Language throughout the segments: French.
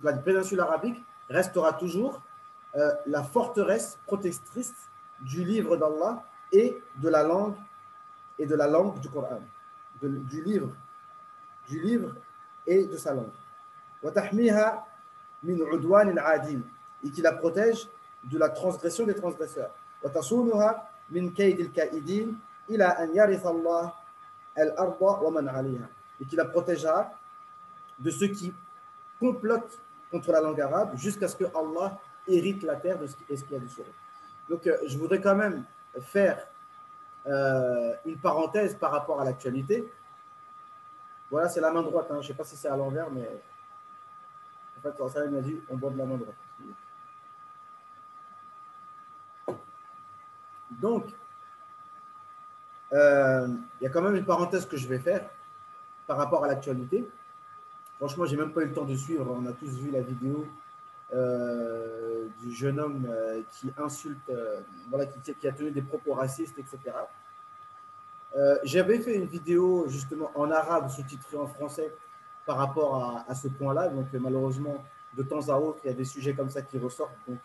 la péninsule arabique restera toujours la forteresse protectrice du livre d'Allah et de la langue du Coran, du livre et de sa langue. وَتَحْمِيهَا مِنْ عُدْوَانِ الْعَادِينَ, et qui la protège de la transgression des transgresseurs. وَتَصُونُهَا مِنْ كَيْدِ الْكَائِدِينَ إِلَى أَنْ يَرِثَ اللَّهُ الْأَرْضَ وَمَنْ عَلَيْهَا, et qui la protégera de ceux qui complotent contre la langue arabe jusqu'à ce que Allah hérite la terre de ce qu'il y a dessus. Donc, je voudrais quand même faire une parenthèse par rapport à l'actualité. Voilà, c'est la main droite. Hein. Je ne sais pas si c'est à l'envers, mais en fait, ça m'a dit on boit de la main droite. Donc, il y a quand même une parenthèse que je vais faire par rapport à l'actualité. Franchement, je n'ai même pas eu le temps de suivre. On a tous vu la vidéo du jeune homme qui insulte, voilà, qui a tenu des propos racistes, etc. J'avais fait une vidéo justement en arabe sous-titrée en français par rapport à ce point-là. Donc malheureusement, de temps à autre, il y a des sujets comme ça qui ressortent. Donc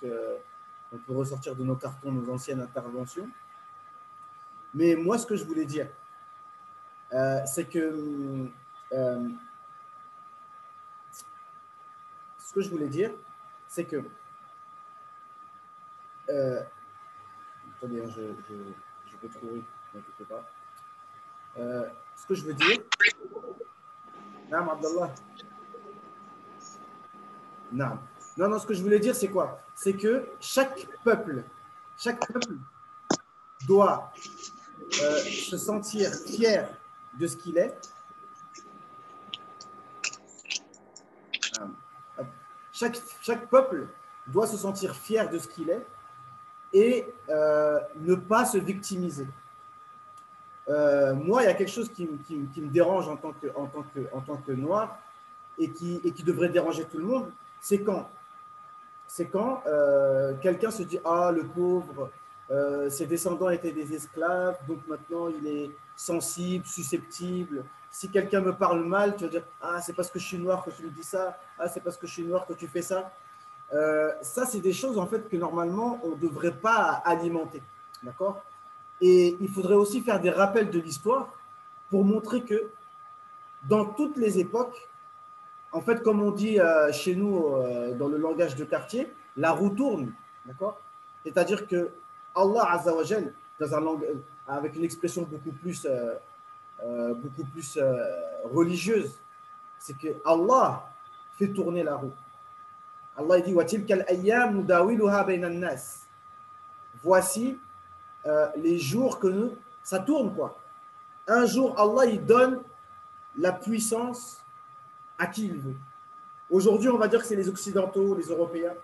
on peut ressortir de nos cartons nos anciennes interventions. Mais moi, ce que je voulais dire, c'est que attendez, je peux trouver, ne t'inquiète pas. Ce que je veux dire, Naam Abdallah. Naam. Non, ce que je voulais dire, c'est quoi? C'est que chaque peuple doit se sentir fier de ce qu'il est. Chaque peuple doit se sentir fier de ce qu'il est et ne pas se victimiser. Moi, il y a quelque chose qui me dérange en tant que noir et qui devrait déranger tout le monde, c'est quand quelqu'un se dit « Ah, le pauvre, ses descendants étaient des esclaves, donc maintenant il est sensible, susceptible. Si quelqu'un me parle mal, tu vas dire « Ah, c'est parce que je suis noir que tu me dis ça. Ah, c'est parce que je suis noir que tu fais ça. » Ça, c'est des choses en fait que normalement, on ne devrait pas alimenter. D'accord? Et il faudrait aussi faire des rappels de l'histoire pour montrer que dans toutes les époques, en fait, comme on dit chez nous dans le langage de quartier, la roue tourne. D'accord? C'est-à-dire que Allah Azza wa Jal, avec une expression beaucoup plus religieuse, c'est que Allah fait tourner la roue. Allah dit wa tilkal ayyam nudawiluha bayna an-nas. Voici les jours que ça tourne, quoi. Un jour, Allah, il donne la puissance à qui il veut. Aujourd'hui, on va dire que c'est les Occidentaux, les Européens.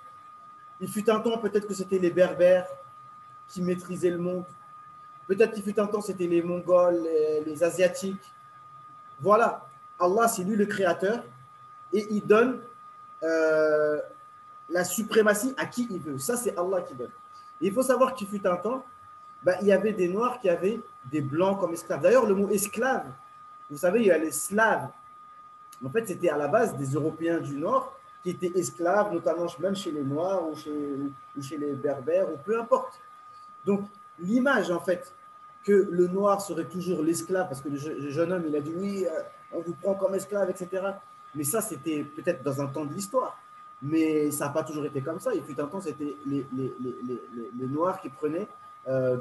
Il fut un temps, peut-être que c'était les Berbères qui maîtrisaient le monde. Peut-être qu'il fut un temps, c'était les Mongols, les Asiatiques. Voilà. Allah, c'est lui le créateur et il donne la suprématie à qui il veut. Ça, c'est Allah qui donne. Et il faut savoir qu'il fut un temps, il y avait des Noirs qui avaient des Blancs comme esclaves. D'ailleurs, le mot esclave, vous savez, il y a les Slaves. En fait, c'était à la base des Européens du Nord qui étaient esclaves, notamment même chez les Noirs ou chez les Berbères, ou peu importe. Donc, l'image, en fait, que le Noir serait toujours l'esclave, parce que le jeune homme, il a dit oui, on vous prend comme esclave, etc. Mais ça, c'était peut-être dans un temps de l'histoire. Mais ça n'a pas toujours été comme ça. Il fut un temps, c'était les Noirs qui prenaient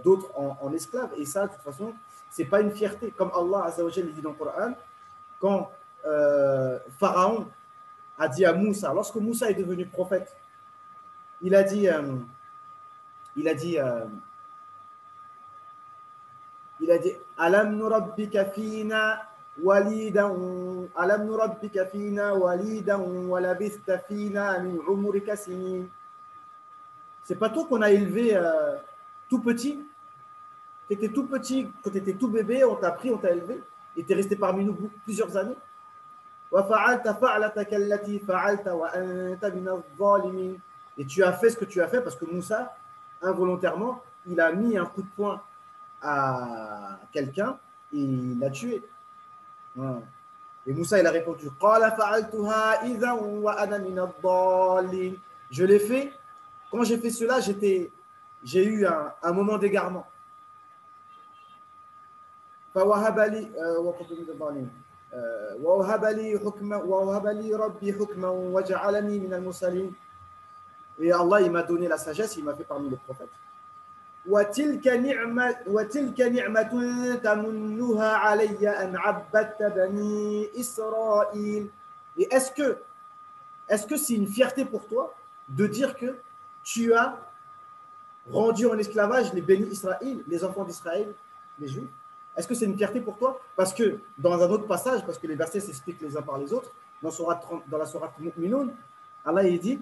d'autres en esclaves. Et ça, de toute façon, ce n'est pas une fierté. Comme Allah Azza wa Jalla dit dans le Coran, quand Pharaon a dit à Moussa, lorsque Moussa est devenu prophète, il a dit Alam nurabbika fina walidan Alam nurabbika fina walidan wa labithta fina min umrika sinin. C'est pas toi qu'on a élevé tout petit. Tu étais tout petit, quand tu étais tout bébé, on t'a pris, on t'a élevé, et tu es resté parmi nous plusieurs années. Et tu as fait ce que tu as fait parce que Moussa, involontairement, il a mis un coup de poing à quelqu'un et il l'a tué. Et Moussa, il a répondu, je l'ai fait. Quand j'ai fait cela, j'ai eu un moment d'égarement. فوهب لي ووهب لي حكما ووهب لي ربي حكما وجعلني من المرسلين. Et Allah, il m'a donné la sagesse, il m'a fait parmi les prophètes. وتلك نعمة تمنها علي أن عبدت بني إسرائيل. Et est-ce que c'est une fierté pour toi de dire que tu as rendu en esclavage les bénis Israël, les enfants d'Israël, les Juifs? Est-ce que c'est une fierté pour toi? Parce que dans un autre passage, parce que les versets s'expliquent les uns par les autres, dans la sourate Mu'minun, Allah il dit,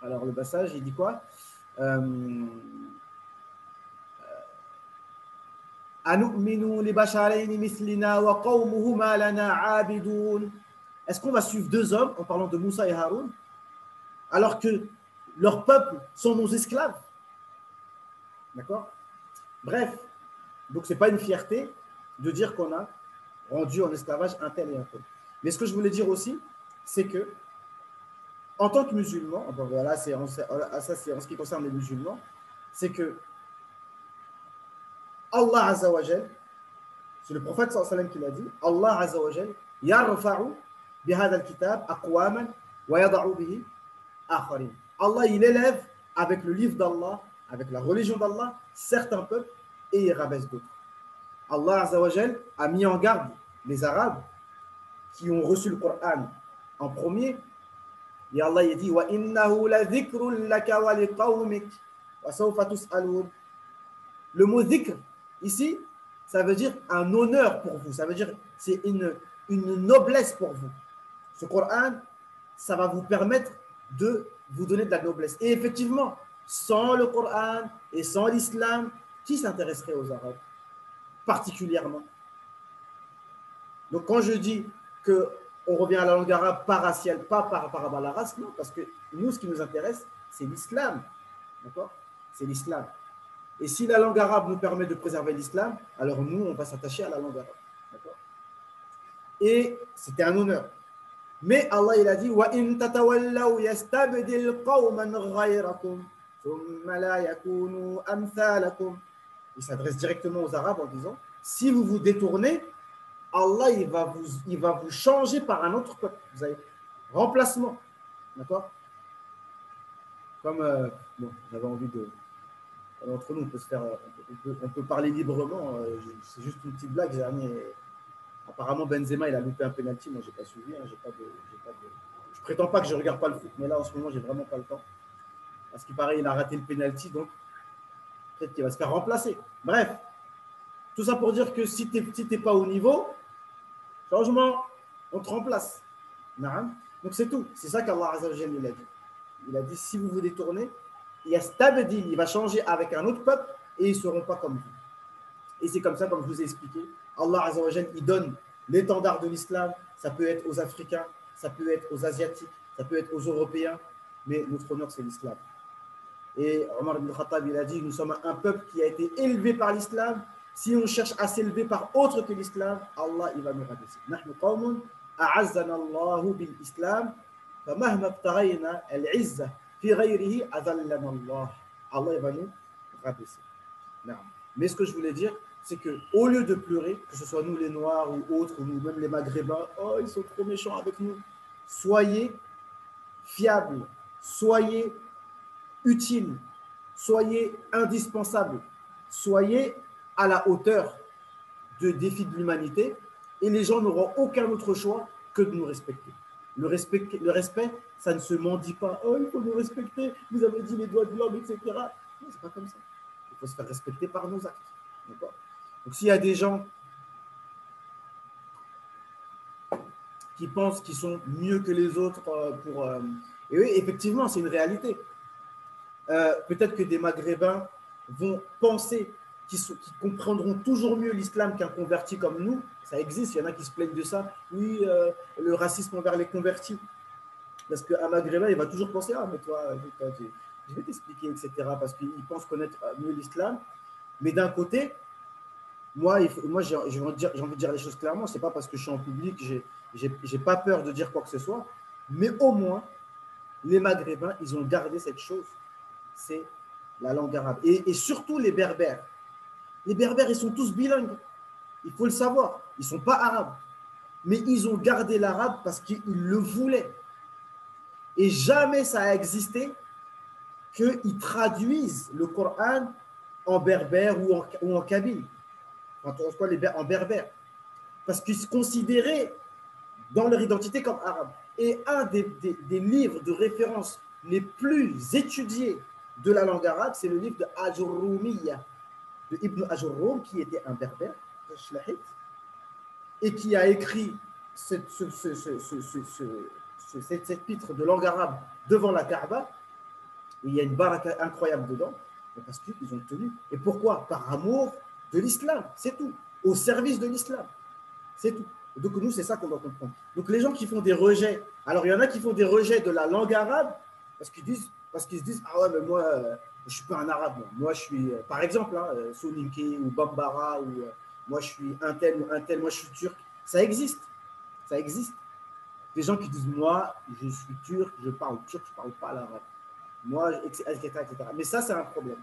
alors le passage il dit quoi? Est-ce qu'on va suivre deux hommes en parlant de Moussa et Haroun alors que leurs peuples sont nos esclaves? D'accord? Bref, donc ce n'est pas une fierté de dire qu'on a rendu en esclavage un tel et un tel. Mais ce que je voulais dire aussi, c'est que en tant que musulman, bon, voilà, ça c'est en ce qui concerne les musulmans, c'est que Allah Azza wa Jal, c'est le prophète sallallahu alayhi wa sallam qui l'a dit, Allah Azza wa Jal yarfa'u bihadha al-kitab aqwaman wa yada'u bihi akharin. Allah il élève avec le livre d'Allah, avec la religion d'Allah, certains peuples et il rabaisse d'autres. Allah Azza wa Jal a mis en garde les Arabes qui ont reçu le Coran en premier. Et Allah il dit wa innahu la dhikrun laka wa liqawmik wa sawfa tus'alun. Le mot dhikr ici, ça veut dire un honneur pour vous, ça veut dire c'est une noblesse pour vous. Ce Coran, ça va vous permettre de vous donner de la noblesse. Et effectivement, sans le Coran et sans l'islam, qui s'intéresserait aux Arabes particulièrement? Donc quand je dis qu'on revient à la langue arabe pas raciale, pas par rapport à la race, non, parce que nous, ce qui nous intéresse, c'est l'islam. D'accord? C'est l'islam. Et si la langue arabe nous permet de préserver l'islam, alors nous, on va s'attacher à la langue arabe. D'accord? Et c'était un honneur. Mais Allah, il a dit وَإِن تَتَوَلَّوْا يَسْتَبْدِلْ قَوْمًا غَيْرَكُمْ ثُمَّ لَا يَكُونُوا أَمْثَالَكُمْ. Il s'adresse directement aux Arabes en disant si vous vous détournez, Allah il va vous changer par un autre peuple. Vous avez remplacement. D'accord? Comme bon, j'avais envie de. Entre nous, on peut se faire, on peut parler librement. C'est juste une petite blague. Apparemment, Benzema, il a loupé un penalty. Moi, je n'ai pas suivi. Hein, je prétends pas que je ne regarde pas le foot, mais là, en ce moment, je n'ai vraiment pas le temps. Parce qu'il paraît, il a raté le penalty, donc peut-être qu'il va se faire remplacer. Bref, tout ça pour dire que si tu n'es pas au niveau, changement, on te remplace. Donc, c'est tout. C'est ça qu'Allah Azza wa Jalla, il a dit. Il a dit, si vous vous détournez, il va changer avec un autre peuple et ils ne seront pas comme vous. Et c'est comme ça, comme je vous ai expliqué, Allah Azza wa Jalla, il donne l'étendard de l'islam. Ça peut être aux Africains, ça peut être aux Asiatiques, ça peut être aux Européens, mais notre honneur, c'est l'islam. Et Omar ibn Khattab, il a dit, nous sommes un peuple qui a été élevé par l'islam. Si on cherche à s'élever par autre que l'islam, Allah, il va nous rabaisser. نحن قوم أعزنا الله بالإسلام فمهما ابتغينا العزة في غيره أذلنا الله. Allah, il va nous rabaisser. Mais ce que je voulais dire, c'est qu'au lieu de pleurer, que ce soit nous les Noirs ou autres, ou nous même les Maghrébins, oh, ils sont trop méchants avec nous, soyez fiables, soyez utiles, soyez indispensables, soyez à la hauteur de défis de l'humanité et les gens n'auront aucun autre choix que de nous respecter. Le respect, ça ne se mendie pas. Oh, il faut nous respecter, vous avez dit les droits de l'homme, etc. Non, c'est pas comme ça. Il faut se faire respecter par nos actes. D'accord? Donc, s'il y a des gens qui pensent qu'ils sont mieux que les autres et oui, effectivement, c'est une réalité. Peut-être que des Maghrébins vont penser qu'ils comprendront toujours mieux l'islam qu'un converti comme nous. Ça existe, il y en a qui se plaignent de ça. Oui, le racisme envers les convertis. Parce qu'un Maghrébin, il va toujours penser, ah, mais toi, je vais t'expliquer, etc. Parce qu'il pense connaître mieux l'islam. Mais d'un côté, Moi j'ai envie de dire les choses clairement. Ce n'est pas parce que je suis en public, j'ai pas peur de dire quoi que ce soit. Mais au moins, les Maghrébins, ils ont gardé cette chose. C'est la langue arabe. Et surtout les Berbères. Les Berbères, ils sont tous bilingues. Il faut le savoir. Ils ne sont pas arabes. Mais ils ont gardé l'arabe parce qu'ils le voulaient. Et jamais ça a existé qu'ils traduisent le Coran en berbère ou en kabyle. En berbère. Parce qu'ils se considéraient dans leur identité comme arabes. Et un des livres de référence les plus étudiés de la langue arabe, c'est le livre de Ajurrumiya, de Ibn Ajurrum, qui était un berbère, et qui a écrit cette pitre de langue arabe devant la Kaaba. Il y a une baraka incroyable dedans, parce qu'ils ont tenu. Et pourquoi? Par amour de l'islam, c'est tout. Au service de l'islam, c'est tout. Donc nous, c'est ça qu'on doit comprendre. Donc les gens qui font des rejets, alors il y en a qui font des rejets de la langue arabe, parce qu'ils se disent, ah ouais, mais moi, je ne suis pas un arabe. Moi, je suis, par exemple, Soninke ou Bambara, ou moi, je suis un tel ou un tel, moi, je suis turc. Ça existe. Ça existe. Des gens qui disent, moi, je suis turc, je parle pas l'arabe. Moi, etc., etc. Mais ça, c'est un problème.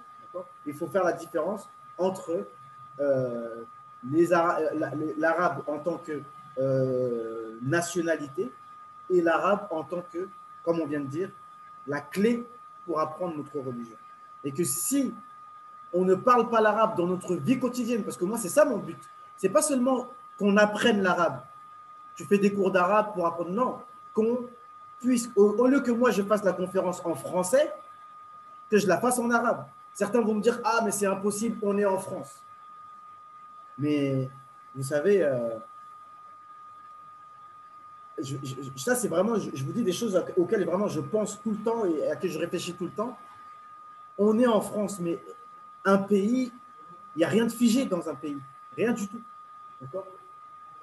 Il faut faire la différence entre l'arabe en tant que nationalité et l'arabe en tant que, comme on vient de dire, la clé pour apprendre notre religion. Et que si on ne parle pas l'arabe dans notre vie quotidienne, parce que moi, c'est ça mon but. C'est pas seulement qu'on apprenne l'arabe. Tu fais des cours d'arabe pour apprendre. Non, qu'on puisse, au lieu que moi je fasse la conférence en français, que je la fasse en arabe. Certains vont me dire, ah, mais c'est impossible, on est en France. Mais vous savez, ça c'est vraiment, je vous dis des choses auxquelles vraiment je pense tout le temps et à laquelle je réfléchis tout le temps. On est en France, mais un pays, il n'y a rien de figé dans un pays. Rien du tout.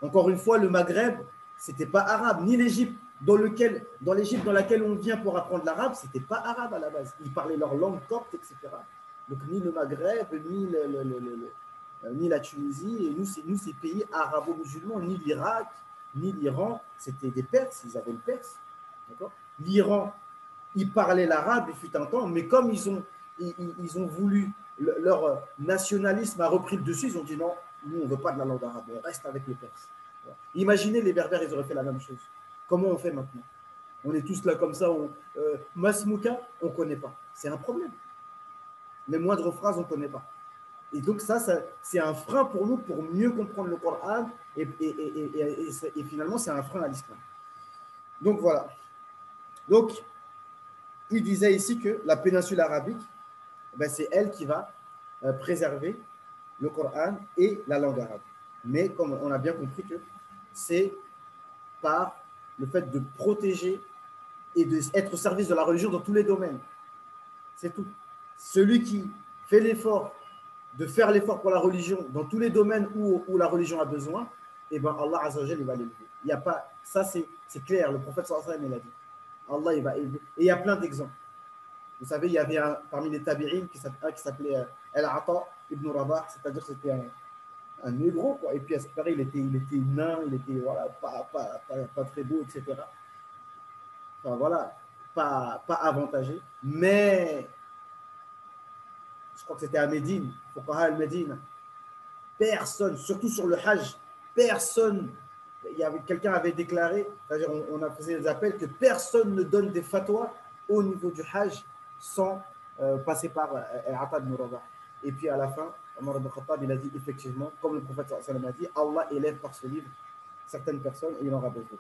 Encore une fois, le Maghreb, ce n'était pas arabe, ni l'Égypte. Dans l'Égypte dans laquelle on vient pour apprendre l'arabe, ce n'était pas arabe à la base. Ils parlaient leur langue copte, etc. Donc ni le Maghreb, ni la Tunisie, et nous ces pays arabo-musulmans, ni l'Irak, ni l'Iran, c'était des Perses, ils avaient le perse. L'Iran, ils parlaient l'arabe, il fut un temps, mais comme ils ont voulu, leur nationalisme a repris le dessus, ils ont dit non, nous on ne veut pas de la langue arabe, on reste avec les Perses. Imaginez les Berbères, ils auraient fait la même chose. Comment on fait maintenant? On est tous là comme ça, Masmouka, on ne connaît pas. C'est un problème. Les moindres phrases, on ne connaît pas. Et donc ça c'est un frein pour nous pour mieux comprendre le Coran et finalement, c'est un frein à l'islam. Donc voilà. Donc, il disait ici que la péninsule arabique, ben, c'est elle qui va préserver le Coran et la langue arabe. Mais comme on a bien compris que c'est par le fait de protéger et d'être au service de la religion dans tous les domaines. C'est tout. Celui qui fait l'effort de faire l'effort pour la religion dans tous les domaines où la religion a besoin, et ben Allah Azza wa Jalla, il va l'élever. Il n'y a pas, ça c'est clair, le prophète sallallahu alayhi wa sallam, il a dit. Allah, il va élever. Et il y a plein d'exemples. Vous savez, il y avait parmi les tabi'in qui s'appelait Al-Ata ibn Rabah, c'est-à-dire que c'était un négro, quoi. Et puis à ce pareil, il était nain, il était voilà, pas très beau, etc. Enfin voilà, pas avantagé. Mais je crois que c'était à Médine, Fuqaha al-Médine. Personne, surtout sur le Hajj, personne, quelqu'un avait déclaré, c'est-à-dire on a fait des appels, que personne ne donne des fatwas au niveau du Hajj sans passer par Al-Ata ibn Rabah. Et puis à la fin, Omar ibn Khattab, il a dit effectivement, comme le prophète sallallahu alayhi wa sallam a dit, Allah élève par ce livre certaines personnes et il en aura besoin.